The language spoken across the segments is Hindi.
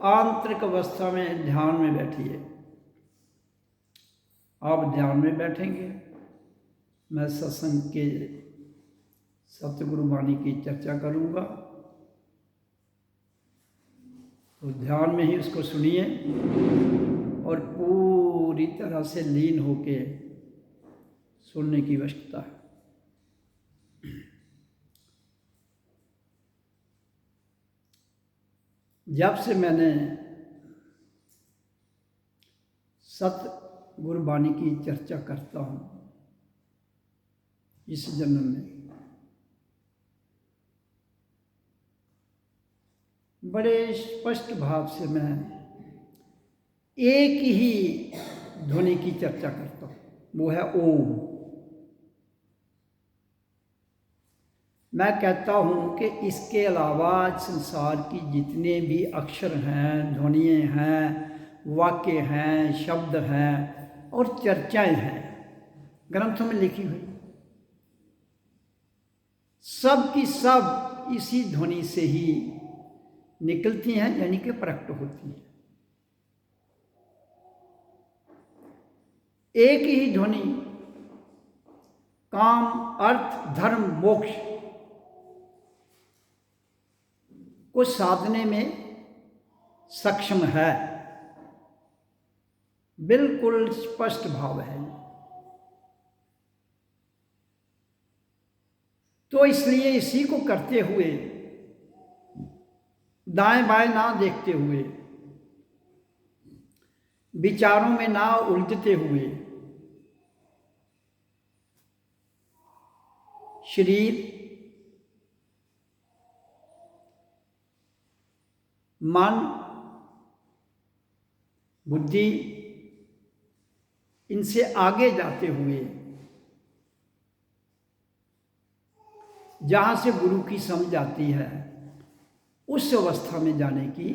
आंतरिक अवस्था में ध्यान में बैठिए। आप ध्यान में बैठेंगे, मैं सत्संग के सतगुरु वाणी की चर्चा करूँगा, तो ध्यान में ही उसको सुनिए और पूरी तरह से लीन होके सुनने की आवश्यकता है। जब से मैंने सतगुरु वाणी की चर्चा करता हूँ इस जन्म में, बड़े स्पष्ट भाव से मैं एक ही ध्वनि की चर्चा करता हूँ, वो है ओम। मैं कहता हूँ कि इसके अलावा संसार की जितने भी अक्षर हैं, ध्वनियाँ हैं, वाक्य हैं, शब्द हैं और चर्चाएं हैं ग्रंथों में लिखी हुई, सब की सब इसी ध्वनि से ही निकलती हैं, यानी कि प्रकट होती हैं। एक ही ध्वनि काम, अर्थ, धर्म, मोक्ष को साधने में सक्षम है। बिल्कुल स्पष्ट भाव है। तो इसलिए इसी को करते हुए, दाएं बाएं ना देखते हुए, विचारों में ना उलझते हुए, शरीर, मन, बुद्धि, इनसे आगे जाते हुए जहाँ से गुरु की समझ आती है उस अवस्था में जाने की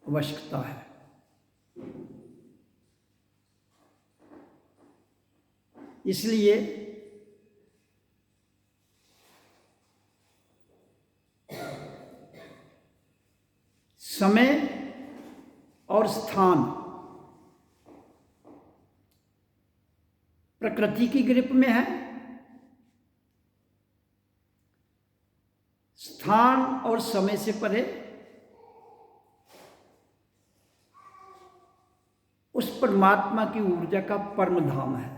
आवश्यकता है। इसलिए समय और स्थान प्रकृति की ग्रिप में है स्थान और समय से परे उस परमात्मा की ऊर्जा का परम धाम है।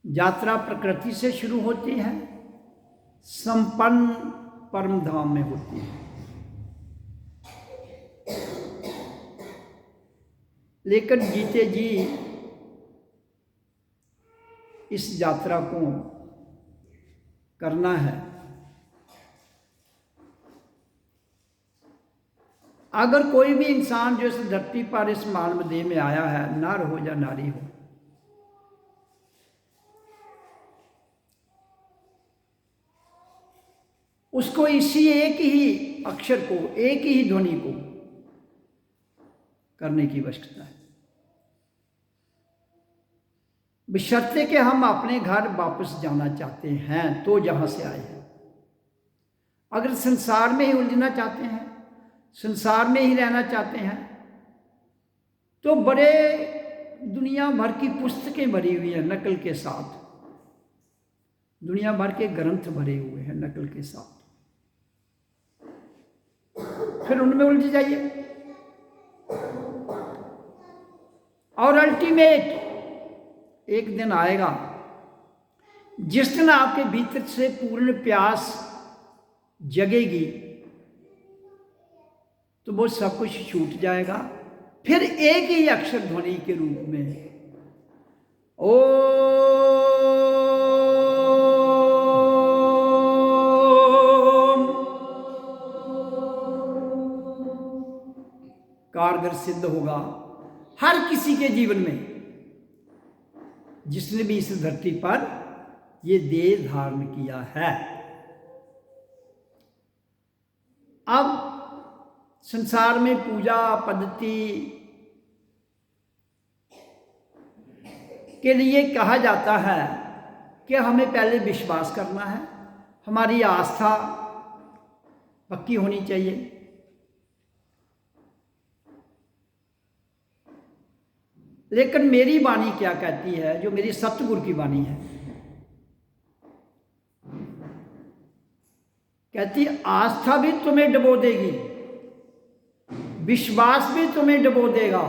यात्रा प्रकृति से शुरू होती है, संपन्न परम धाम में होती है। लेकिन जीते जी इस यात्रा को करना है। अगर कोई भी इंसान जो इस धरती पर इस मानव देह में आया है, नर हो या नारी हो, उसको इसी एक ही अक्षर को, एक ही ध्वनि को करने की आवश्यकता है, बशर्ते कि हम अपने घर वापस जाना चाहते हैं तो जहां से आए हैं। अगर संसार में ही उलझना चाहते हैं, संसार में ही रहना चाहते हैं, तो बड़े दुनिया भर की पुस्तकें भरी हुई हैं नकल के साथ, दुनिया भर के ग्रंथ भरे हुए हैं नकल के साथ, फिर उनमें उलझ जाइए। और अल्टीमेट एक दिन आएगा जिस दिन आपके भीतर से पूर्ण प्यास जगेगी तो वो सब कुछ छूट जाएगा। फिर एक ही अक्षर ध्वनि के रूप में ओम कारगर सिद्ध होगा हर किसी के जीवन में जिसने भी इस धरती पर ये देह धारण किया है। अब संसार में पूजा पद्धति के लिए कहा जाता है कि हमें पहले विश्वास करना है, हमारी आस्था पक्की होनी चाहिए। लेकिन मेरी वाणी क्या कहती है, जो मेरी सतगुरु की वाणी है, कहती आस्था भी तुम्हें डुबो देगी, विश्वास भी तुम्हें डुबो देगा,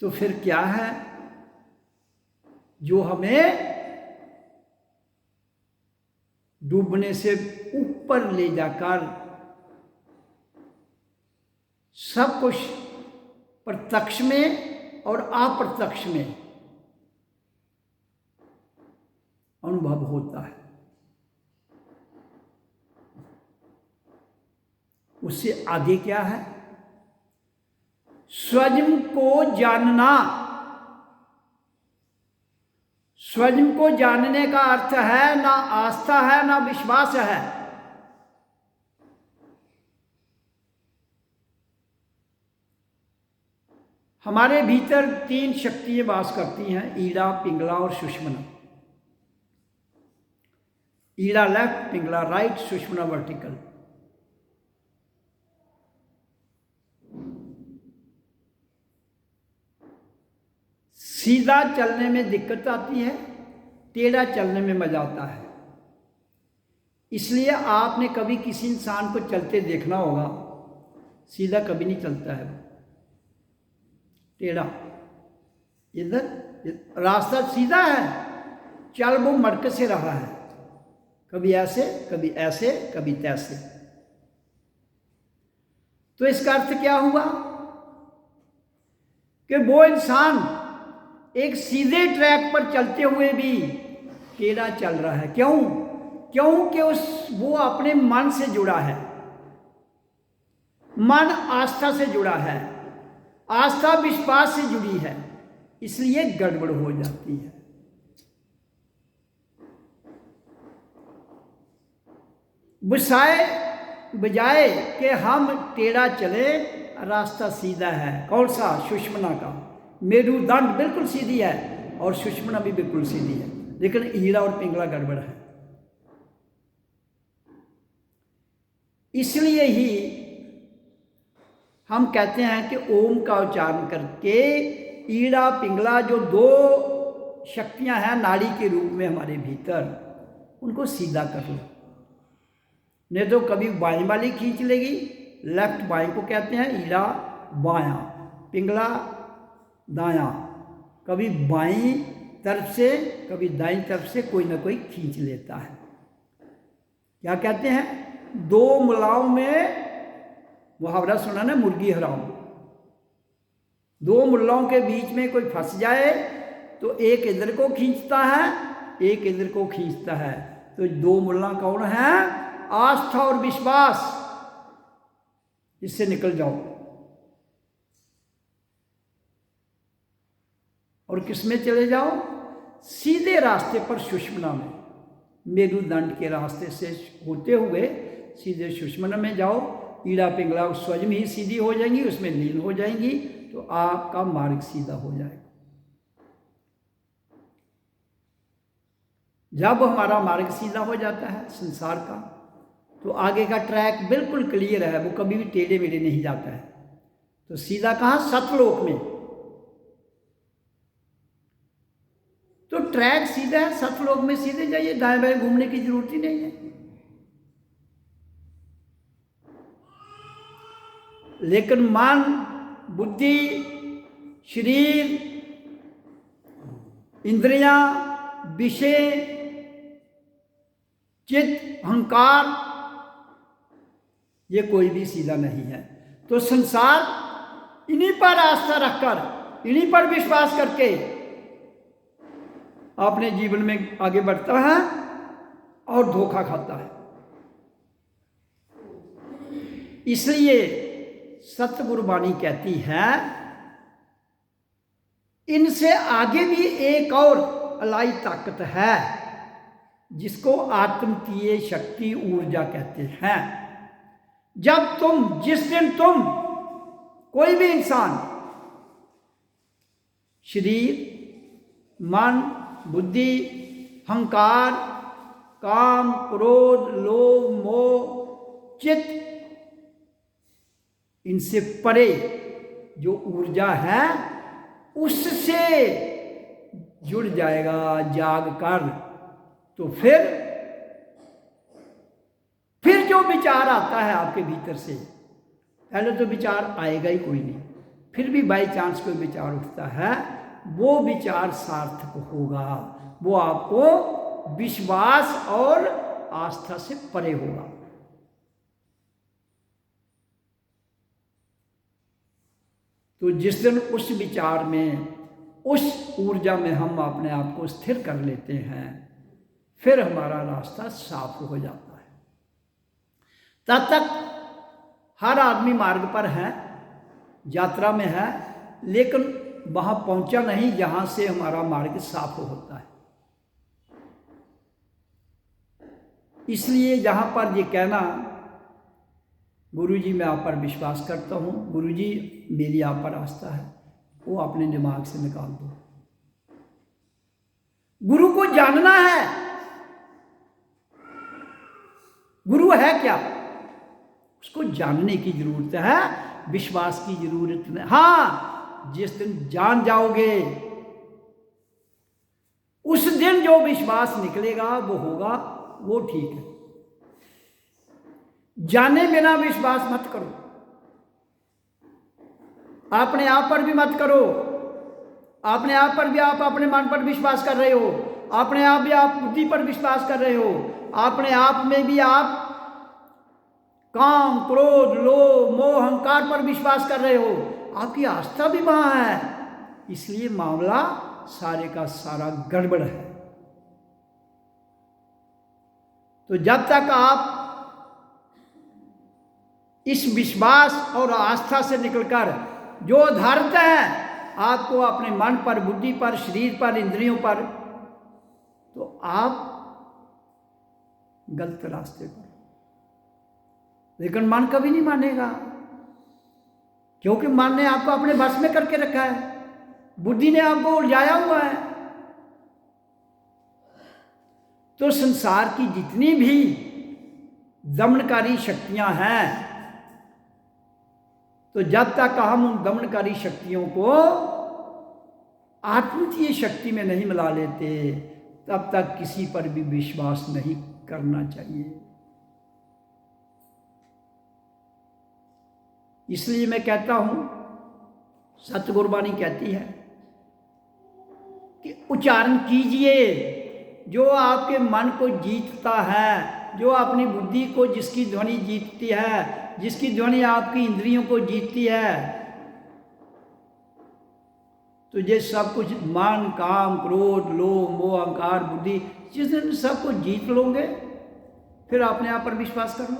तो फिर क्या है जो हमें डूबने से ऊपर ले जाकर सब कुछ प्रत्यक्ष में और अप्रत्यक्ष में अनुभव होता है। उससे आगे क्या है? स्वयं को जानना। स्वयं को जानने का अर्थ है ना आस्था है ना विश्वास है, हमारे भीतर तीन शक्तियां वास करती हैं, ईड़ा, पिंगला और Sushumna. Ida left, Pingala right, Sushumna vertical. सीधा चलने में दिक्कत आती है, टेढ़ा चलने में मजा आता है। इसलिए आपने कभी किसी इंसान को चलते देखना होगा, सीधा कभी नहीं चलता है, टेढ़ा। इधर रास्ता सीधा है, चल वो मटक से रहा है, कभी ऐसे कभी ऐसे कभी तैसे। तो इसका अर्थ क्या हुआ कि वो इंसान एक सीधे ट्रैक पर चलते हुए भी टेढ़ा चल रहा है। क्यों? क्योंकि वो अपने मन से जुड़ा है, मन आस्था से जुड़ा है, आस्था विश्वास से जुड़ी है, इसलिए गड़बड़ हो जाती है। बजाय कि हम टेढ़ा चले, रास्ता सीधा है। कौन सा? सुषुम्ना का। मेरुदंड बिल्कुल सीधी है और सुषुम्ना भी बिल्कुल सीधी है, लेकिन ईड़ा और पिंगला गड़बड़ है। इसलिए ही हम कहते हैं कि ओम का उच्चारण करके ईड़ा पिंगला जो दो शक्तियां हैं नाड़ी के रूप में हमारे भीतर, उनको सीधा कर लो। नहीं तो कभी बाएं वाली खींच लेगी, लेफ्ट बाएं को कहते हैं, ईड़ा बायां, पिंगला दायां, कभी बाईं तरफ से कभी दाईं तरफ से कोई ना कोई खींच लेता है। क्या कहते हैं, दो मुलाओं में, मुहावरा सुना ना, मुर्गी हराम। दो मुल्लाओं के बीच में कोई फंस जाए तो एक इधर को खींचता है, एक इधर को खींचता है। तो दो मुल्ला कौन है? आस्था और विश्वास। इससे निकल जाओ। और किस में चले जाओ? सीधे रास्ते पर, सुषुम्ना में, मेरुदंड के रास्ते से होते हुए सीधे सुषुम्ना में जाओ। ईड़ा पिंगला स्वयं ही सीधी हो जाएंगी, उसमें लीन हो जाएंगी, तो आपका मार्ग सीधा हो जाएगा। जब हमारा मार्ग सीधा हो जाता है संसार का, तो आगे का ट्रैक बिल्कुल क्लियर है, वो कभी भी टेढ़े मेढ़े नहीं जाता है। तो सीधा कहाँ? सतलोक में। तो ट्रैक सीधा है, सतलोक में सीधे जाइए, दाएं बाएं घूमने की जरूरत ही नहीं है। लेकिन मन, बुद्धि, शरीर, इंद्रियां, विषय, चित्त, अहंकार, ये कोई भी सीधा नहीं है। तो संसार इन्हीं पर आस्था रखकर, इन्हीं पर विश्वास करके अपने जीवन में आगे बढ़ता है और धोखा खाता है। इसलिए सतगुरु वाणी कहती है, इनसे आगे भी एक और अलाई ताकत है, जिसको आत्मतीय शक्ति, ऊर्जा कहते हैं। जब जिस दिन तुम, कोई भी इंसान, शरीर, मन, बुद्धि, अहंकार, काम, क्रोध, लोभ, मोह, चित्त, इनसे परे जो ऊर्जा है उससे जुड़ जाएगा जाग कर, तो फिर जो विचार आता है आपके भीतर से, पहले तो विचार आएगा ही कोई नहीं, फिर भी बाई चांस कोई विचार उठता है, वो विचार सार्थक होगा, वो आपको विश्वास और आस्था से परे होगा। तो जिस दिन उस विचार में, उस ऊर्जा में हम अपने आप को स्थिर कर लेते हैं, फिर हमारा रास्ता साफ हो जाता है। तब तक हर आदमी मार्ग पर है, यात्रा में है, लेकिन वहां पहुंचा नहीं जहां से हमारा मार्ग साफ होता है। इसलिए जहां पर ये कहना, गुरुजी मैं आप पर विश्वास करता हूँ, गुरुजी मेरी आप पर आस्था है, वो अपने दिमाग से निकाल दो। गुरु को जानना है। गुरु है क्या, उसको जानने की जरूरत है, विश्वास की जरूरत नहीं। हाँ, जिस दिन जान जाओगे उस दिन जो विश्वास निकलेगा वो होगा, वो ठीक है। जाने बिना विश्वास मत करो, अपने आप पर भी मत करो। अपने आप पर भी आप अपने मन पर विश्वास कर रहे हो, अपने आप भी आप बुद्धि पर विश्वास कर रहे हो, अपने आप में भी आप काम, क्रोध, लोभ, मोह, अहंकार पर विश्वास कर रहे हो, आपकी आस्था भी वहां है। इसलिए मामला सारे का सारा गड़बड़ है। तो जब तक आप इस विश्वास और आस्था से निकलकर जो आधारित है आपको अपने मन पर, बुद्धि पर, शरीर पर, इंद्रियों पर, तो आप गलत रास्ते पर। लेकिन मन कभी नहीं मानेगा, क्योंकि मन ने आपको अपने बस में करके रखा है, बुद्धि ने आपको उलझाया हुआ है। तो संसार की जितनी भी दमनकारी शक्तियां हैं, तो जब तक हम उन दमनकारी शक्तियों को आत्मीय शक्ति में नहीं मिला लेते, तब तक किसी पर भी विश्वास नहीं करना चाहिए। इसलिए मैं कहता हूं, सतगुरबानी कहती है कि उच्चारण कीजिए, जो आपके मन को जीतता है, जो अपनी बुद्धि को, जिसकी ध्वनि जीतती है, जिसकी ध्वनि आपकी इंद्रियों को जीतती है, तो ये सब कुछ मन, काम, क्रोध, लोभ, मोह, अहंकार, बुद्धि, जिस दिन सब कुछ जीत लोगे, फिर अपने आप पर विश्वास कर लो।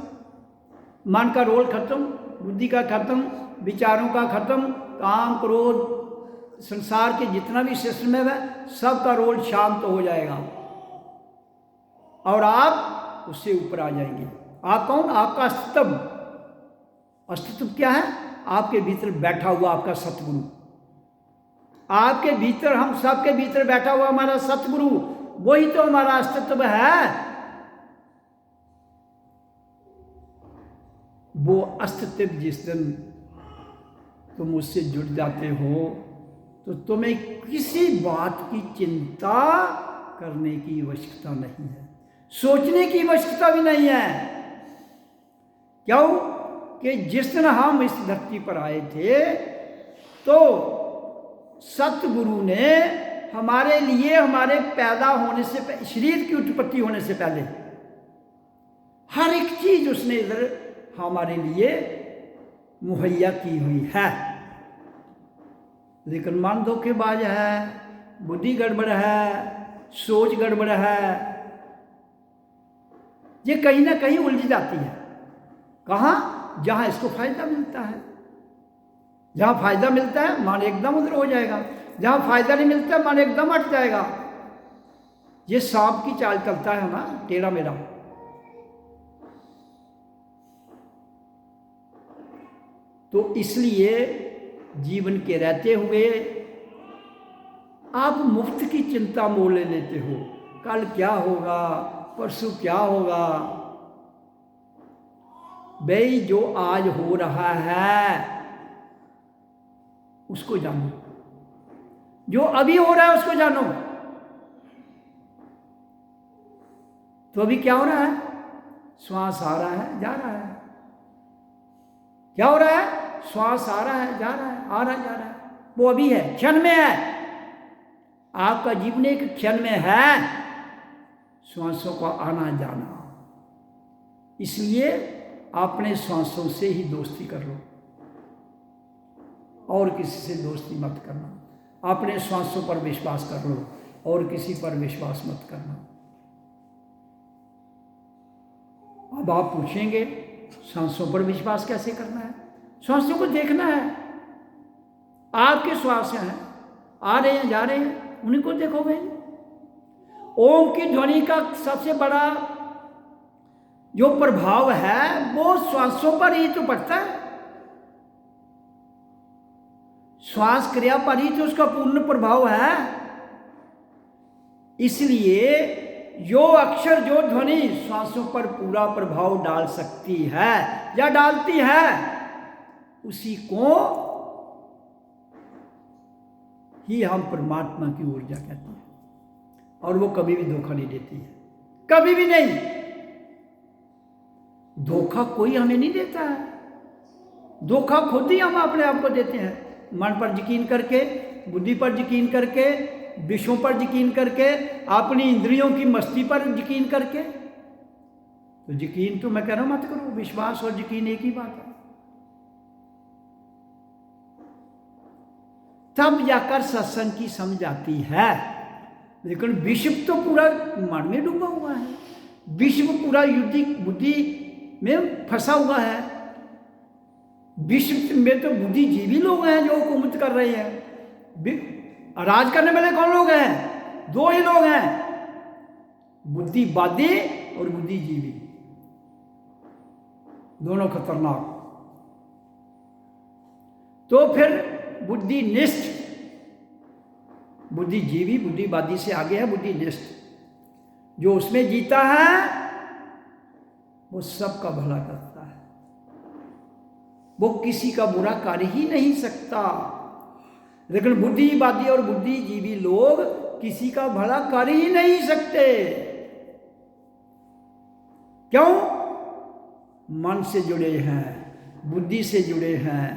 मन का रोल खत्म, बुद्धि का खत्म, विचारों का खत्म, काम, क्रोध, संसार के जितना भी सिस्टम है सबका रोल शांत हो जाएगा और आप उससे ऊपर आ जाएंगे। आप कौन? आपका अस्तित्व। अस्तित्व क्या है? आपके भीतर बैठा हुआ आपका सतगुरु। आपके भीतर, हम सबके भीतर बैठा हुआ हमारा सतगुरु, वही तो हमारा अस्तित्व है। वो अस्तित्व जिस दिन तुम उससे जुड़ जाते हो तो तुम्हें किसी बात की चिंता करने की आवश्यकता नहीं है, सोचने की आवश्यकता भी नहीं है। क्यों? कि जिस दिन हम इस धरती पर आए थे तो सतगुरु ने हमारे लिए, हमारे पैदा होने से, शरीर की उत्पत्ति होने से पहले हर एक चीज उसने इधर हमारे लिए मुहैया की हुई है। लेकिन मन धोखेबाज है, बुद्धि गड़बड़ है, सोच गड़बड़ है, ये कहीं ना कहीं उलझ जाती है। कहाँ? जहां इसको फायदा मिलता है। जहां फायदा मिलता है मन एकदम उधर हो जाएगा, जहां फायदा नहीं मिलता मन एकदम हट जाएगा। ये सांप की चाल चलता है ना, टेढ़ा मेढ़ा। तो इसलिए जीवन के रहते हुए आप मुफ्त की चिंता मोल ले लेते हो, कल क्या होगा, परसों क्या होगा। भाई जो आज हो रहा है उसको जानो, जो अभी हो रहा है उसको जानो। तो अभी क्या हो रहा है? श्वास आ रहा है, जा रहा है। क्या हो रहा है? श्वास आ रहा है, जा रहा है, आ रहा है, जा रहा है। वो अभी है, क्षण में है। आपका जीवन एक क्षण में है, श्वासों का आना जाना। इसलिए अपने श्वासों से ही दोस्ती कर लो, और किसी से दोस्ती मत करना। अपने श्वासों पर विश्वास कर लो और किसी पर विश्वास मत करना। अब आप पूछेंगे श्वासों पर विश्वास कैसे करना है? श्वासों को देखना है। आपके श्वास हैं, आ रहे हैं, जा रहे हैं, उन्हीं को देखो भाई। ओम की ध्वनि का सबसे बड़ा जो प्रभाव है वो श्वासों पर ही तो पड़ता है। श्वास क्रिया पर ही तो उसका पूर्ण प्रभाव है। इसलिए जो अक्षर, जो ध्वनि श्वासों पर पूरा प्रभाव डाल सकती है या डालती है, उसी को ही हम परमात्मा की ऊर्जा कहते हैं। और वो कभी भी धोखा नहीं देती है, कभी भी नहीं। धोखा कोई हमें नहीं देता है, धोखा खुद ही हम अपने आप को देते हैं। मन पर यकीन करके, बुद्धि पर यकीन करके, विषयों पर यकीन करके, अपनी इंद्रियों की मस्ती पर यकीन करके। तो यकीन तो मैं कह रहा हूं मत करो, विश्वास और यकीन एक ही बात है। तब जाकर सत्संग की समझ आती है। लेकिन विश्व तो पूरा मन में डूबा हुआ है, विश्व पूरा बुद्धि में फंसा हुआ है। विश्व में तो बुद्धिजीवी लोग हैं जो हुकूमत कर रहे हैं। राज करने वाले कौन लोग हैं? दो ही लोग हैं, बुद्धिवादी और बुद्धिजीवी। दोनों खतरनाक। तो फिर बुद्धिनिष्ठ, बुद्धिजीवी बुद्धिवादी से आगे है बुद्धिनिष्ठ। जो उसमें जीता है वो सबका भला करता है, वो किसी का बुरा कर ही नहीं सकता। लेकिन बुद्धिवादी और बुद्धिजीवी लोग किसी का भला कर ही नहीं सकते। क्यों? मन से जुड़े हैं, बुद्धि से जुड़े हैं,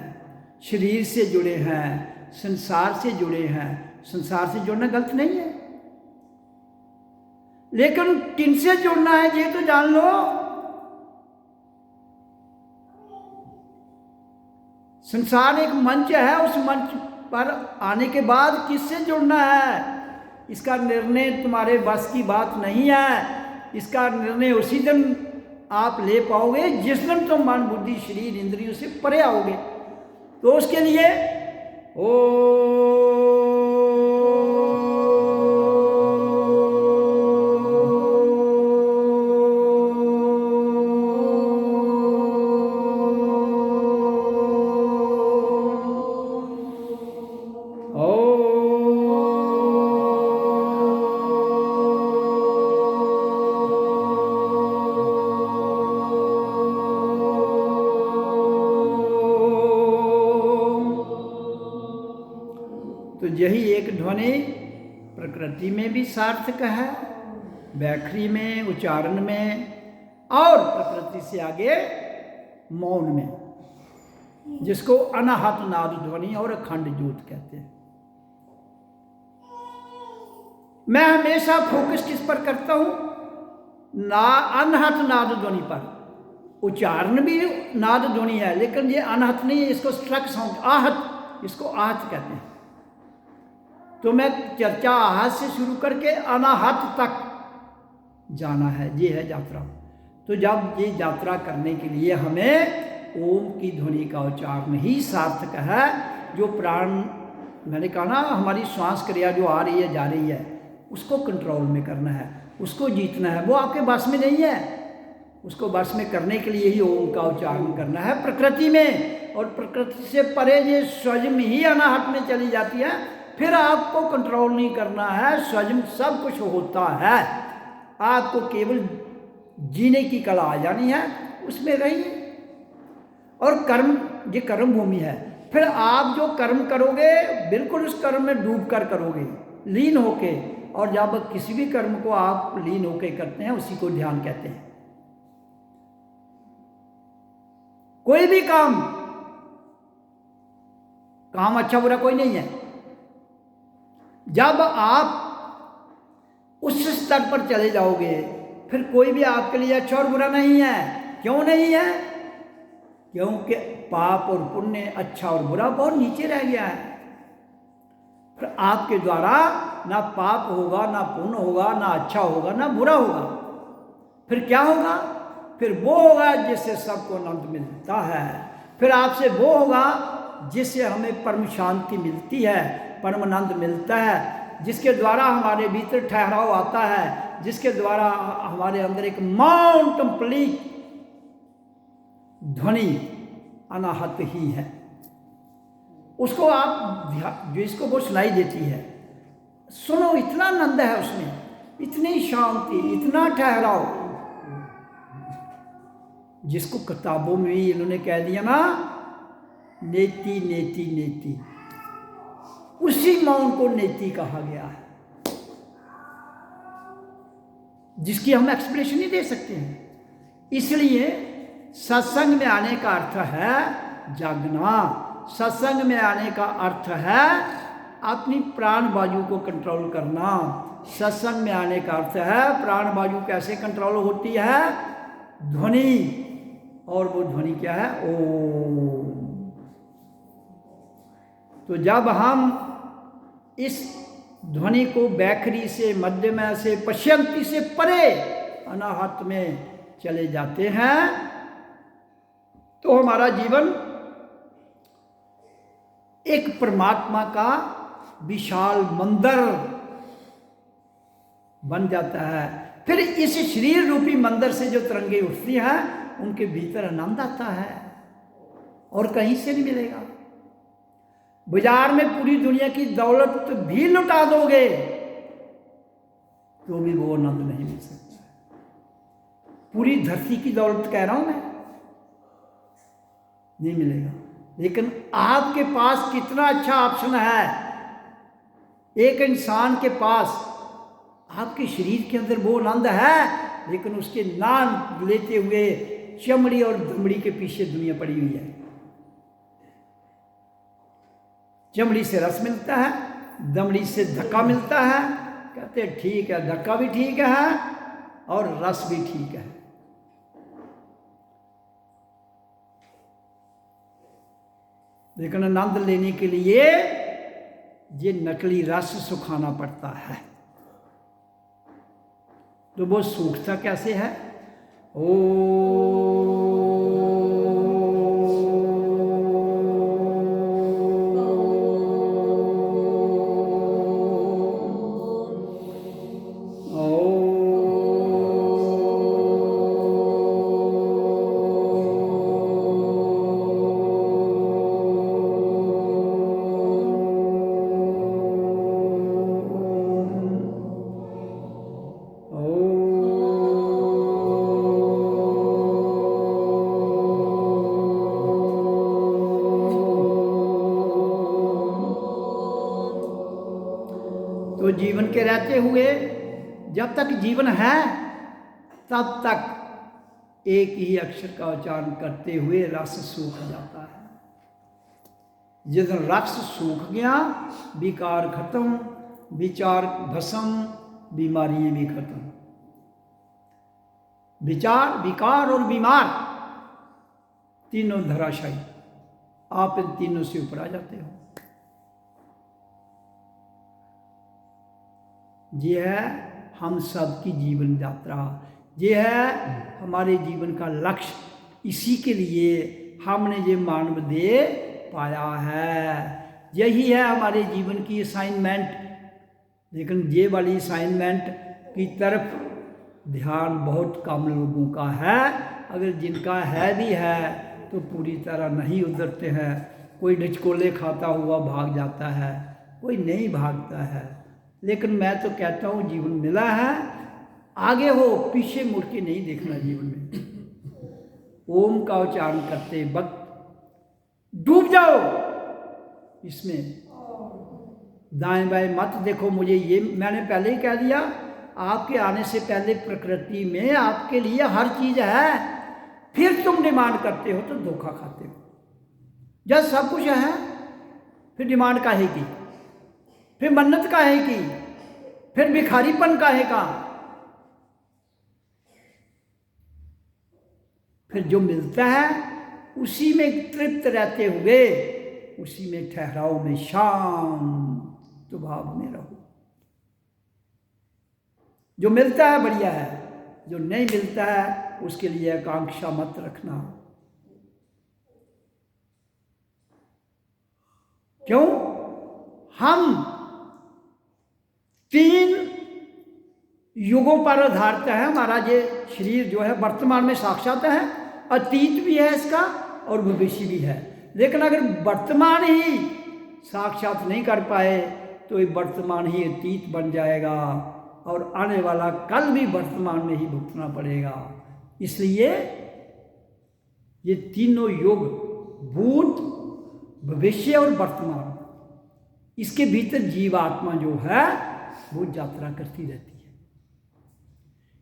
शरीर से जुड़े हैं, संसार से जुड़े हैं। संसार से जुड़ना गलत नहीं है, लेकिन किनसे जुड़ना है ये तो जान लो। संसार एक मंच है, उस मंच पर आने के बाद किससे जुड़ना है इसका निर्णय तुम्हारे बस की बात नहीं है। इसका निर्णय उसी दिन आप ले पाओगे जिस दिन तुम मन बुद्धि शरीर इंद्रियों से परे आओगे। तो उसके लिए तो यही एक ध्वनि प्रकृति में भी सार्थक है, व्याखरी में, उच्चारण में, और प्रकृति से आगे मौन में, जिसको अनाहत नाद ध्वनि और अखंड ज्योत कहते हैं। मैं हमेशा फोकस किस पर करता हूं? अनहत नाद ध्वनि पर। उच्चारण भी नाद ध्वनि है, लेकिन ये अनहत नहीं है, इसको स्ट्रक साउंड, आहत, इसको आहत कहते हैं। तो मैं चर्चा आहत से शुरू करके अनाहत तक जाना है, ये है यात्रा। तो जब ये यात्रा करने के लिए हमें ओम की ध्वनि का उच्चारण ही सार्थक है। जो प्राण, मैंने कहा ना, हमारी श्वास क्रिया जो आ रही है जा रही है, उसको कंट्रोल में करना है, उसको जीतना है। वो आपके बस में नहीं है, उसको बस में करने के लिए ही ओम का उच्चारण करना है प्रकृति में। और प्रकृति से परे ये स्वयं ही अनाहत में चली जाती है, फिर आपको कंट्रोल नहीं करना है, स्वयं सब कुछ होता है। आपको केवल जीने की कला आ जानी है, उसमें रहिए। और कर्म, ये कर्म भूमि है। फिर आप जो कर्म करोगे बिल्कुल उस कर्म में डूब कर करोगे, लीन होके। और जब किसी भी कर्म को आप लीन होके करते हैं, उसी को ध्यान कहते हैं। कोई भी काम अच्छा बुरा कोई नहीं है। जब आप उस स्तर पर चले जाओगे, फिर कोई भी आपके लिए अच्छा और बुरा नहीं है। क्यों नहीं है? क्योंकि पाप और पुण्य, अच्छा और बुरा बहुत नीचे रह गया है। फिर आपके द्वारा ना पाप होगा, ना पुण्य होगा, ना अच्छा होगा, ना बुरा होगा। फिर क्या होगा? फिर वो होगा जिससे सबको आनंद मिलता है। फिर आपसे वो होगा जिससे हमें परम शांति मिलती है, परम आनंद मिलता है, जिसके द्वारा हमारे भीतर ठहराव आता है, जिसके द्वारा हमारे अंदर एक मौन कंप्लीट ध्वनि अनाहत ही है। उसको आप, जो इसको वो सुनाई देती है, सुनो, इतना आनंद है उसमें, इतनी शांति, इतना ठहराव, जिसको किताबों में भी इन्होंने कह दिया ना, नेति नेति नेति, उसी मौन को नेति कहा गया है, जिसकी हम एक्सप्लेनेशन नहीं दे सकते हैं। इसलिए सत्संग में आने का अर्थ है जागना। सत्संग में आने का अर्थ है अपनी प्राण वायु को कंट्रोल करना। सत्संग में आने का अर्थ है प्राण वायु कैसे कंट्रोल होती है? ध्वनि। और वो ध्वनि क्या है? ओम। तो जब हम इस ध्वनि को बैखरी से, मध्यमा से, पश्यंती से परे अनाहत में चले जाते हैं, तो हमारा जीवन एक परमात्मा का विशाल मंदिर बन जाता है। फिर इस शरीर रूपी मंदिर से जो तरंगे उठती हैं, उनके भीतर आनंद आता है और कहीं से नहीं मिलेगा। बाजार में पूरी दुनिया की दौलत भी लुटा दोगे तो भी वो आनंद नहीं मिल सकता। पूरी धरती की दौलत कह रहा हूं मैं, नहीं मिलेगा। लेकिन आपके पास कितना अच्छा ऑप्शन है। एक इंसान के पास आपके शरीर के अंदर वो आनंद है, लेकिन उसके नाम लेते हुए चमड़ी और दमड़ी के पीछे दुनिया पड़ी हुई है। चमड़ी से रस मिलता है, दमड़ी से धक्का मिलता है। कहते हैं ठीक है, धक्का भी ठीक है और रस भी ठीक है। लेकिन आनंद लेने के लिए ये नकली रस सुखाना पड़ता है। तो वो सूखता कैसे है? तो जीवन के रहते हुए, जब तक जीवन है तब तक एक ही अक्षर का उच्चारण करते हुए रस सूख जाता है। जिस दिन रस सूख गया, विकार खत्म, विचार भस्म, बीमारियां भी खत्म। विचार, विकार और बीमार तीनों धराशायी। आप इन तीनों से ऊपर आ जाते हो। ये है हम सब की जीवन यात्रा, ये है हमारे जीवन का लक्ष्य। इसी के लिए हमने ये मानव देह पाया है। यही है हमारे जीवन की असाइनमेंट। लेकिन ये वाली असाइनमेंट की तरफ ध्यान बहुत कम लोगों का है। अगर जिनका है भी है तो पूरी तरह नहीं उतरते हैं। कोई डचकोले खाता हुआ भाग जाता है, कोई नहीं भागता है। लेकिन मैं तो कहता हूँ जीवन मिला है, आगे हो, पीछे मुड़ के नहीं देखना जीवन में। ओम का उच्चारण करते वक्त डूब जाओ इसमें, दाएं बाएं मत देखो। मुझे ये मैंने पहले ही कह दिया, आपके आने से पहले प्रकृति में आपके लिए हर चीज है। फिर तुम डिमांड करते हो तो धोखा खाते हो। जब सब कुछ है फिर डिमांड काहे की, फिर मन्नत काहे की, फिर भिखारीपन काहे का। फिर जो मिलता है उसी में तृप्त रहते हुए, उसी में ठहराव में शांत भाव में रहो। जो मिलता है बढ़िया है, जो नहीं मिलता है उसके लिए आकांक्षा मत रखना। क्यों? हम 3 युगों पर आधारित है। हमारा ये शरीर जो है वर्तमान में साक्षात है, अतीत भी है इसका और भविष्य भी है। लेकिन अगर वर्तमान ही साक्षात नहीं कर पाए तो ये वर्तमान ही अतीत बन जाएगा और आने वाला कल भी वर्तमान में ही भुगतना पड़ेगा। इसलिए ये तीनों युग, भूत, भविष्य और वर्तमान, इसके भीतर जीवात्मा जो है वो यात्रा करती रहती है।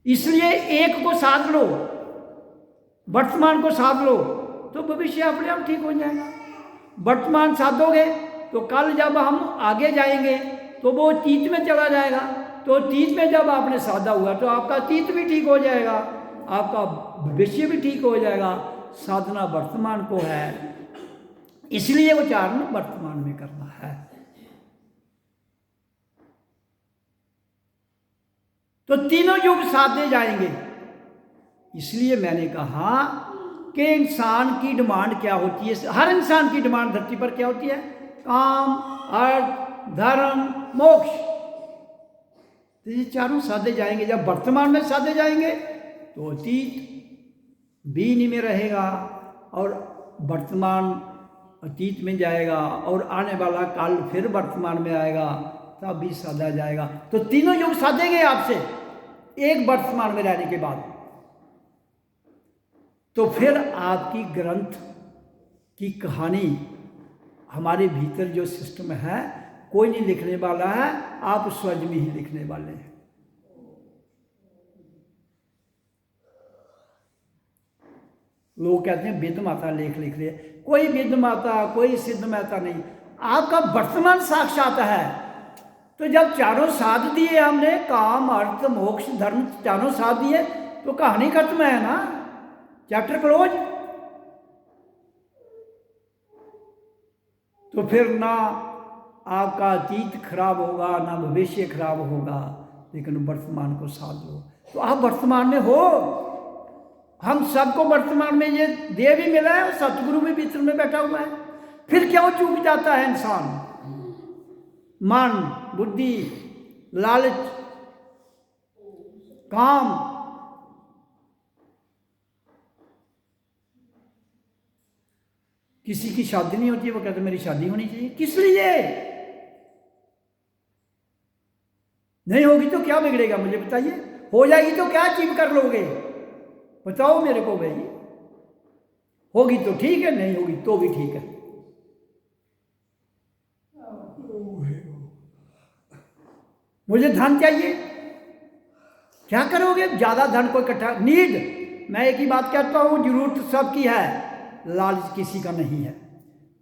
इसलिए एक को साध लो, वर्तमान को साध लो तो भविष्य अपने आप ठीक हो जाएगा। वर्तमान साधोगे तो कल जब हम आगे जाएंगे तो वो अतीत में चला जाएगा। तो अतीत में जब आपने साधा हुआ तो आपका अतीत भी ठीक हो जाएगा, आपका भविष्य भी ठीक हो जाएगा। साधना वर्तमान को है, इसलिए उच्चारण वर्तमान में करना है। तो तीनों युग साधे जाएंगे। इसलिए मैंने कहा कि इंसान की डिमांड क्या होती है। हर इंसान की डिमांड धरती पर क्या होती है? काम, अर्थ, धर्म, मोक्ष। तो ये चारों साधे जाएंगे। जब वर्तमान में साधे जाएंगे तो अतीत बीन में रहेगा और वर्तमान अतीत में जाएगा और आने वाला काल फिर वर्तमान में आएगा, तब भी साधा जाएगा। तो तीनों युग साधेंगे आपसे एक वर्तमान में रहने के बाद। तो फिर आपकी ग्रंथ की कहानी हमारे भीतर जो सिस्टम है कोई नहीं लिखने वाला है, आप स्वयं में ही लिखने वाले हैं। लोग कहते हैं वेद माता लेख लिख रही है, कोई वेद माता कोई सिद्ध माता नहीं, आपका वर्तमान साक्षात है। तो जब चारों साध दिए हमने, काम अर्थ मोक्ष धर्म चारों साध दिए, तो कहानी खत्म है ना, चैप्टर क्लोज। तो फिर ना आपका अतीत खराब होगा ना भविष्य खराब होगा, लेकिन वर्तमान को साध लो। तो आप वर्तमान में हो, हम सबको वर्तमान में ये देह भी मिला है, सतगुरु भी भीतर में बैठा हुआ है। फिर क्यों चूक जाता है इंसान? मन, बुद्धि, लालच, काम, किसी की शादी नहीं होती, वो कहते मेरी शादी होनी चाहिए। किस लिए? नहीं होगी तो क्या बिगड़ेगा मुझे बताइए? हो जाएगी तो क्या अचीव कर लोगे? बताओ मेरे को भाई। होगी तो ठीक है, नहीं होगी तो भी ठीक है। मुझे धन चाहिए, क्या करोगे? ज्यादा धन को इकट्ठा, नीड, मैं एक ही बात कहता हूं, जरूरत सबकी है, लालच किसी का नहीं है।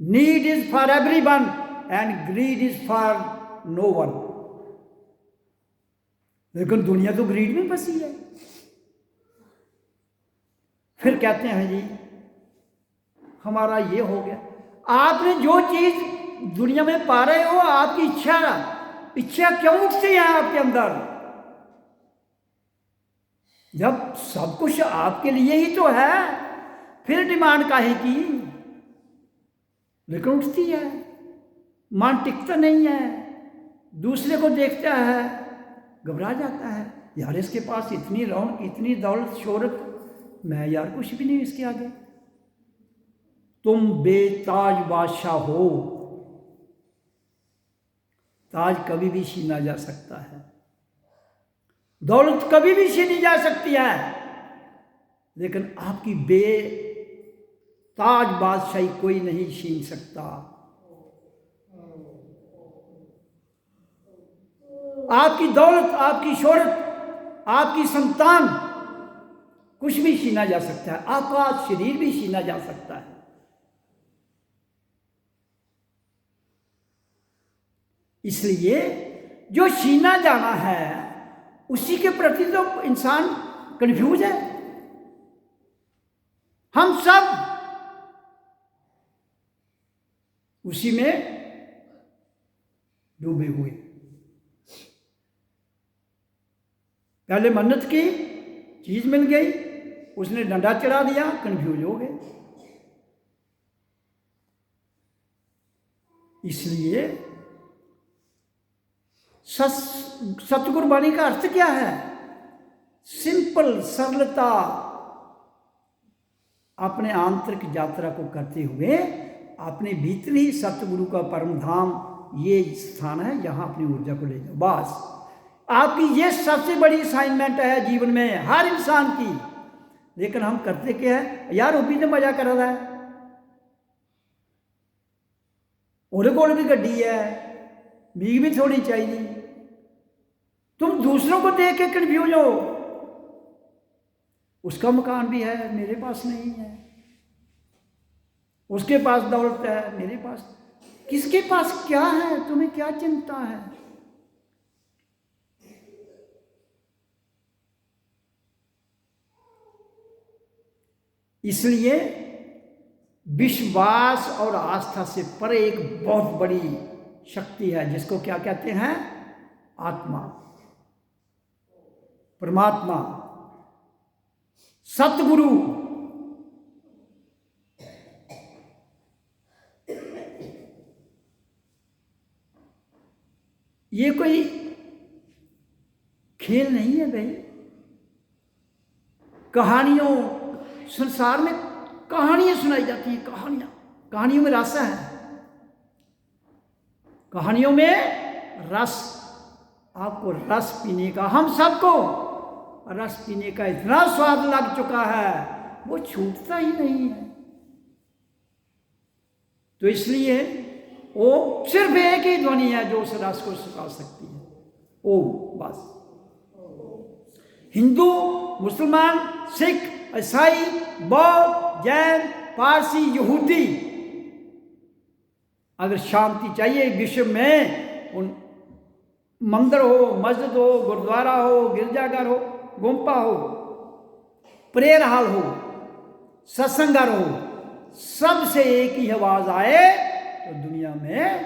Need is for everyone and greed is for no one. लेकिन दुनिया तो ग्रीड में फंसी है। फिर कहते हैं जी हमारा ये हो गया। आपने जो चीज दुनिया में पा रहे हो, आपकी इच्छा क्यों उठती है आपके अंदर? जब सब कुछ आपके लिए ही तो है, फिर डिमांड काहे की? लेकिन उठती है, मन टिकता नहीं है, दूसरे को देखता है, घबरा जाता है, यार इसके पास इतनी रौनक, इतनी दौलत, शोहरत, मैं यार कुछ भी नहीं इसके आगे। तुम बेताज बादशाह हो, ताज कभी भी छीना जा सकता है, दौलत कभी भी छीनी जा सकती है, लेकिन आपकी बेताज बादशाही कोई नहीं छीन सकता। आपकी दौलत, आपकी शोहरत, आपकी संतान, कुछ भी छीना जा सकता है, आपका शरीर भी छीना जा सकता है। इसलिए जो छीना जाना है उसी के प्रति तो इंसान कंफ्यूज है। हम सब उसी में डूबे हुए। पहले मन्नत की, चीज मिल गई, उसने डंडा चढ़ा दिया, कंफ्यूज हो गए। इसलिए सतगुरु वाणी का अर्थ क्या है? सिंपल, सरलता, अपने आंतरिक यात्रा को करते हुए अपने भीतर ही सतगुरु का परम धाम ये स्थान है, यहाँ अपनी ऊर्जा को ले जाओ। बस आपकी ये सबसे बड़ी असाइनमेंट है जीवन में हर इंसान की। लेकिन हम करते क्या है? यार वो भी तो मजा कर रहा है, ਉਹਦੇ ਕੋਲ भी गड्डी है, बीग भी थोड़ी चाहिए। तुम दूसरों को देख के कंफ्यूज हो, उसका मकान भी है, मेरे पास नहीं है, उसके पास दौलत है, मेरे पास, किसके पास क्या है? तुम्हें क्या चिंता है? इसलिए विश्वास और आस्था से परे एक बहुत बड़ी शक्ति है, जिसको क्या कहते हैं? आत्मा, परमात्मा, सतगुरु। ये कोई खेल नहीं है भाई। कहानियों, संसार में कहानियां सुनाई जाती हैं, कहानियों में रस है, कहानियों में रस। आपको रस पीने का, हम सबको रस पीने का इतना स्वाद लग चुका है, वो छूटता ही नहीं है। तो इसलिए वो सिर्फ एक ही ध्वनि है जो उस रस को सुखा सकती है, ओम, बस। हिंदू, मुसलमान, सिख, ईसाई, बौद्ध, जैन, पारसी, यहूदी, अगर शांति चाहिए विश्व में, उन मंदिर हो, मस्जिद हो, गुरुद्वारा हो, गिरजाघर हो, गुम्पा हो, प्रेयर हॉल हो, सत्संग घर हो, सबसे एक ही आवाज आए तो दुनिया में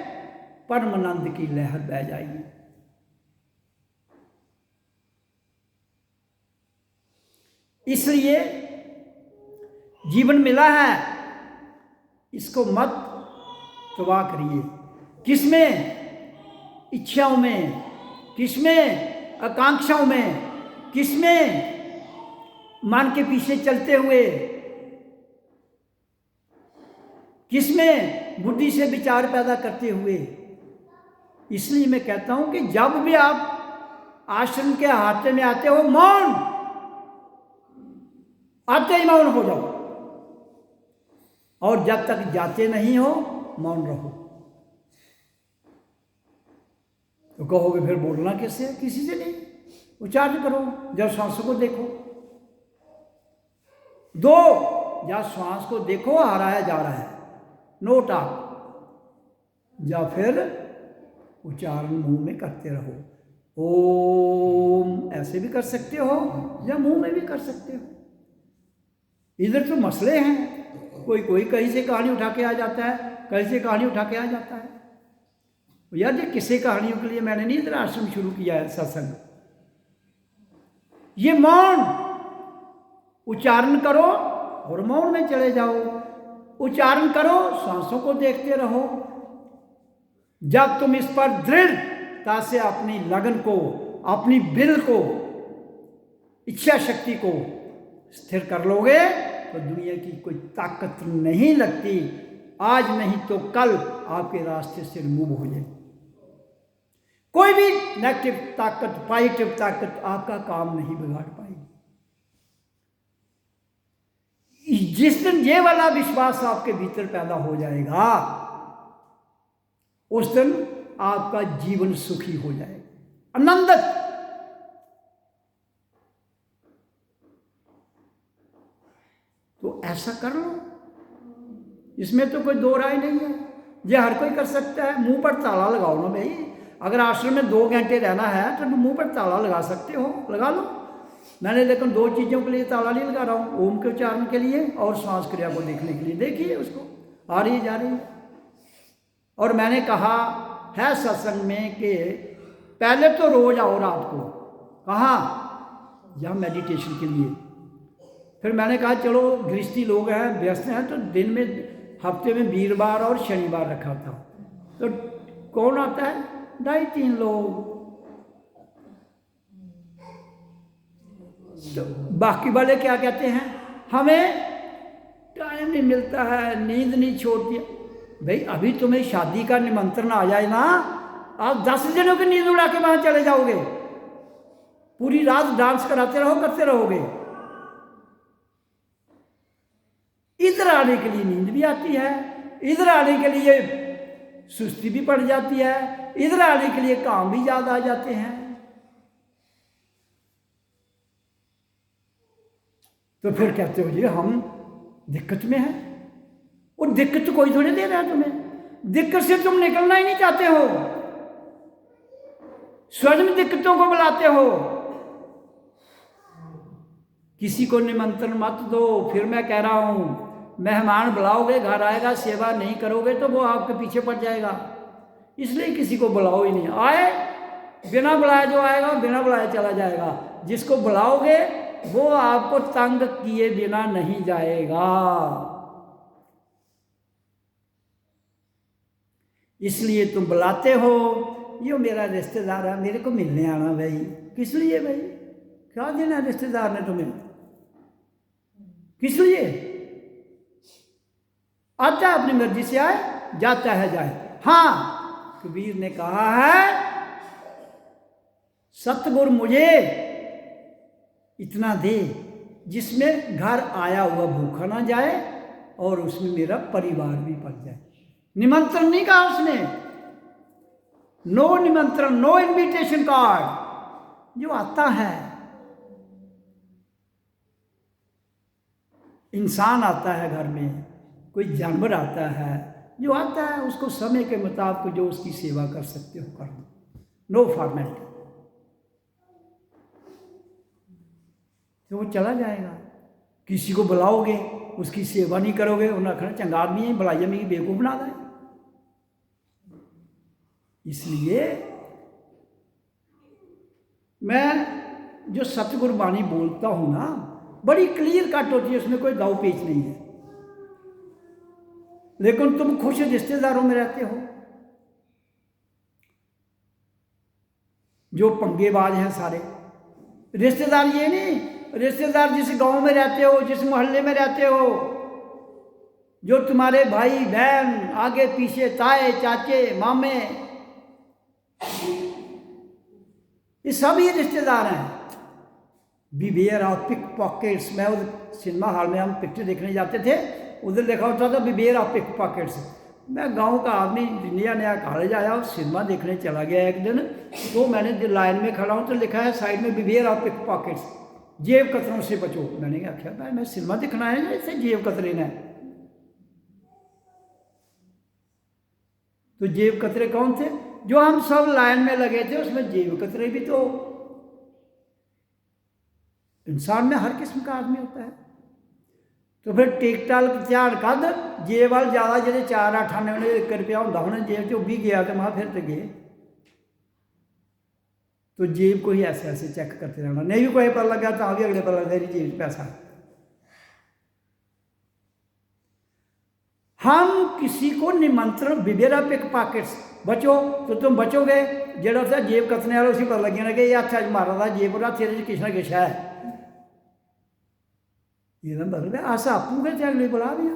परमानंद की लहर बह जाएगी। इसलिए जीवन मिला है, इसको मत तबाह करिए। किसमें? इच्छाओं में, किसमें? आकांक्षाओं में, किसमें? मन के पीछे चलते हुए, किसमें? बुद्धि से विचार पैदा करते हुए। इसलिए मैं कहता हूं कि जब भी आप आश्रम के हाथे में आते हो, मौन, आते ही मौन हो जाओ, और जब तक जाते नहीं हो मौन रहो। तो कहोगे फिर बोलना कैसे? किसी से नहीं, उच्चारण करो, जब श्वास को देखो। दो, या श्वास को देखो आ रहा है जा रहा है, नो टॉक, या फिर उच्चारण मुंह में करते रहो। ओम ऐसे भी कर सकते हो या मुंह में भी कर सकते हो। इधर तो मसले हैं, कोई कहीं से कहानी उठा के आ जाता है, कहीं से कहानी उठा के आ जाता है। यार ये किसी कहानियों के लिए मैंने नहीं इधर आश्रम शुरू किया है, सत्संग। ये मौन, उच्चारण करो और मौन में चले जाओ, उच्चारण करो, सांसों को देखते रहो। जब तुम इस पर दृढ़ता से अपनी लगन को, अपनी विल को, इच्छा शक्ति को स्थिर कर लोगे तो दुनिया की कोई ताकत नहीं लगती, आज नहीं तो कल आपके रास्ते से रिमूव हो जाए। कोई भी नेगेटिव ताकत, पॉजिटिव ताकत आपका काम नहीं बिगाड़ पाएगी। जिस दिन ये वाला विश्वास आपके भीतर पैदा हो जाएगा, उस दिन आपका जीवन सुखी हो जाएगा, आनंदित। तो ऐसा कर लो, इसमें तो कोई दो राय नहीं है, ये हर कोई कर सकता है। मुंह पर ताला लगाओ ना भाई, अगर आश्रम में 2 घंटे रहना है तो मुंह पर ताला लगा सकते हो, लगा लो। मैंने लेकिन 2 चीज़ों के लिए ताला नहीं लगा रहा हूँ, ओम के उच्चारण के लिए और श्वास क्रिया को देखने के लिए। देखिए उसको, आ रही जा रही है। और मैंने कहा है सत्संग में कि पहले तो रोज आओ रात को, कहाँ? यहाँ मेडिटेशन के लिए। फिर मैंने कहा चलो गृहस्थी लोग हैं, व्यस्त हैं, तो दिन में हफ्ते में वीरवार और शनिवार रखा था। तो कौन आता है? 2-3 लोग, तो बाकी वाले क्या कहते हैं? हमें टाइम नहीं मिलता है, नींद नहीं छोड़ती। भाई अभी तुम्हें शादी का निमंत्रण आ जाए ना, आप 10 जनों की नींद उड़ा के वहां चले जाओगे, पूरी रात डांस कराते रहो, करते रहोगे। इधर आने के लिए नींद भी आती है, इधर आने के लिए सुस्ती भी पड़ जाती है, इधर आने के लिए काम भी ज्यादा आ जाते हैं। तो फिर कहते हो जी हम दिक्कत में हैं। और दिक्कत तो कोई थोड़ी दे रहा है तुम्हें, दिक्कत से तुम निकलना ही नहीं चाहते हो, स्वयं दिक्कतों को बुलाते हो। किसी को निमंत्रण मत दो। फिर मैं कह रहा हूं, मेहमान बुलाओगे, घर आएगा, सेवा नहीं करोगे तो वो आपके पीछे पड़ जाएगा। इसलिए किसी को बुलाओ ही नहीं। आए, बिना बुलाए जो आएगा बिना बुलाए चला जाएगा। जिसको बुलाओगे वो आपको तंग किए बिना नहीं जाएगा। इसलिए तुम बुलाते हो, यो मेरा रिश्तेदार है, मेरे को मिलने आना भाई। किस लिए भाई? क्या देना रिश्तेदार ने तुम्हें? किस लिए? आता है अपनी मर्जी से आए, जाता है जाए। हाँ, कबीर ने कहा है सतगुरु मुझे इतना दे जिसमें घर आया हुआ भूखा ना जाए और उसमें मेरा परिवार भी पल जाए। निमंत्रण नहीं कहा उसने, नो निमंत्रण, नो इनविटेशन कार्ड। जो आता है, इंसान आता है घर में, कोई जानवर आता है, जो आता है उसको समय के मुताबिक जो उसकी सेवा कर सकते हो कर दो, नो फॉर्मेलिटी। तो वो चला जाएगा। किसी को बुलाओगे, उसकी सेवा नहीं करोगे, उन्हें आखना चंगा आदमी है, बुलाइए मेरी बेवकूफ बना दें। इसलिए मैं जो सतगुरु बाणी बोलता हूं ना, बड़ी क्लियर कट होती है, उसमें कोई दाव पेच नहीं है। लेकिन तुम खुश रिश्तेदारों में रहते हो, जो पंगेबाज हैं सारे रिश्तेदार। ये नहीं, रिश्तेदार जिस गांव में रहते हो, जिस मोहल्ले में रहते हो, जो तुम्हारे भाई बहन, आगे पीछे, ताए चाचे मामे, ये सब ये रिश्तेदार हैं। Beware of pickpockets. मैं उधर सिनेमा हॉल में हम पिक्चर देखने जाते थे, उधर लिखा होता था बिवेयर ऑफ पिक पॉकेट्स। मैं गांव का आदमी, नया नया कॉलेज आया और सिनेमा देखने चला गया एक दिन, तो मैंने लाइन में खड़ा हूँ तो लिखा है साइड में बिवेयर ऑफ पिक पॉकेट्स, जेब कतरों से बचो। मैंने आख्या भाई मैं सिनेमा देखना है, इससे जेब कतरे ने। तो जेब कतरे कौन थे? जो हम सब लाइन में लगे थे, उसमें जेब कतरे भी तो। इंसान में हर किस्म का आदमी होता है। तो फिर टिकटाल ध्यान कद जेब वाल ज्यादा जो 4-8 1 रुपया होंगे होने जेब चो भी गया तो मैं फिर तो गए। तो जेब को ही ऐसे ऐसे चेक करते रहना, नहीं भी कोई पता लगा तो भी अगले पता लगता जेब पैसा। हम किसी को निमंत्रण बिवेरा पिक पॉकेट्स, बचो तो तुम बचोगे। जो जेब कतने वाला उसी पता लग जाना कि हथ अच मारा था जेब हथ किस ना किश है। ये मतलब है अस आपू गए अगले बुला दिया।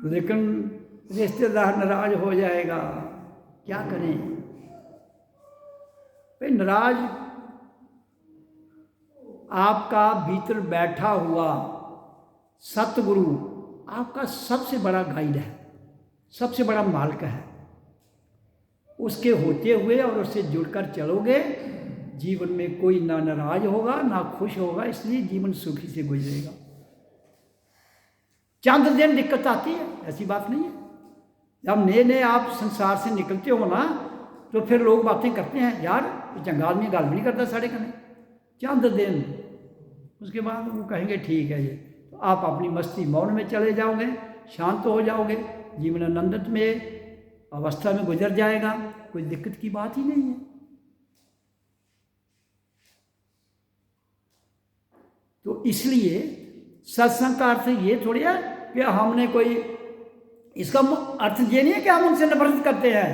लेकिन रिश्तेदार नाराज हो जाएगा, क्या करें भाई? नाराज आपका भीतर बैठा हुआ सतगुरु आपका सबसे बड़ा गाइड है, सबसे बड़ा मालिक है। उसके होते हुए और उससे जुड़कर चलोगे, जीवन में कोई ना नाराज होगा ना खुश होगा, इसलिए जीवन सुखी से गुजरेगा। चंद दिन दिक्कत आती है, ऐसी बात नहीं है। जब नए नए आप संसार से निकलते हो ना, तो फिर लोग बातें करते हैं, यार चंगा आदमी गल भी नहीं करता साढ़े कने। चंद दिन, उसके बाद वो कहेंगे ठीक है ये, तो आप अपनी मस्ती मौन में चले जाओगे, शांत हो जाओगे, जीवन आनंदित में अवस्था में गुजर जाएगा, कोई दिक्कत की बात ही नहीं है। तो इसलिए सत्संग का अर्थ ये थोड़ी है कि हमने कोई, इसका अर्थ ये नहीं है कि हम उनसे नफरत करते हैं।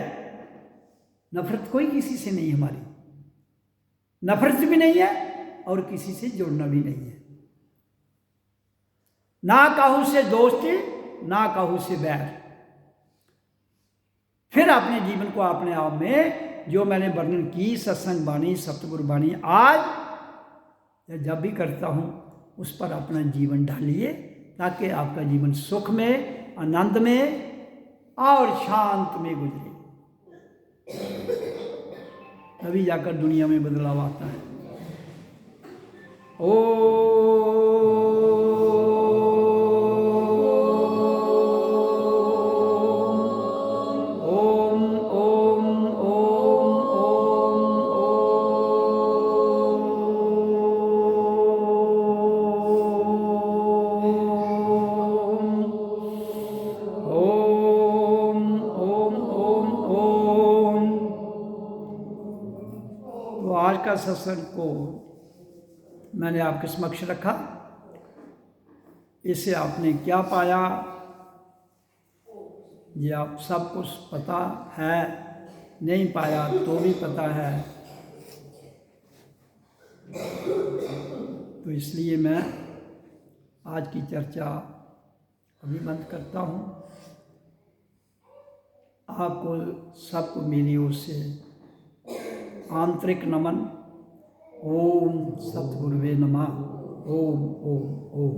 नफरत कोई किसी से नहीं, हमारी नफरत भी नहीं है और किसी से जुड़ना भी नहीं है। ना काहू से दोस्ती, ना काहू से बैर। फिर अपने जीवन को अपने आप में जो मैंने वर्णन की, सत्संग बाणी, सतगुरु बाणी, आज जब भी करता हूं उस पर अपना जीवन ढालिए, ताकि आपका जीवन सुख में, आनंद में और शांत में गुजरे। तभी जाकर दुनिया में बदलाव आता है। सत्संग को मैंने आपके समक्ष रखा। इससे आपने क्या पाया ये आप सब कुछ पता है, नहीं पाया तो भी पता है। तो इसलिए मैं आज की चर्चा अभी बंद करता हूँ। आपको सबको मेरी ओर से आंतरिक नमन। ओम सतगुरुवे नमः। ओम ओम ओम।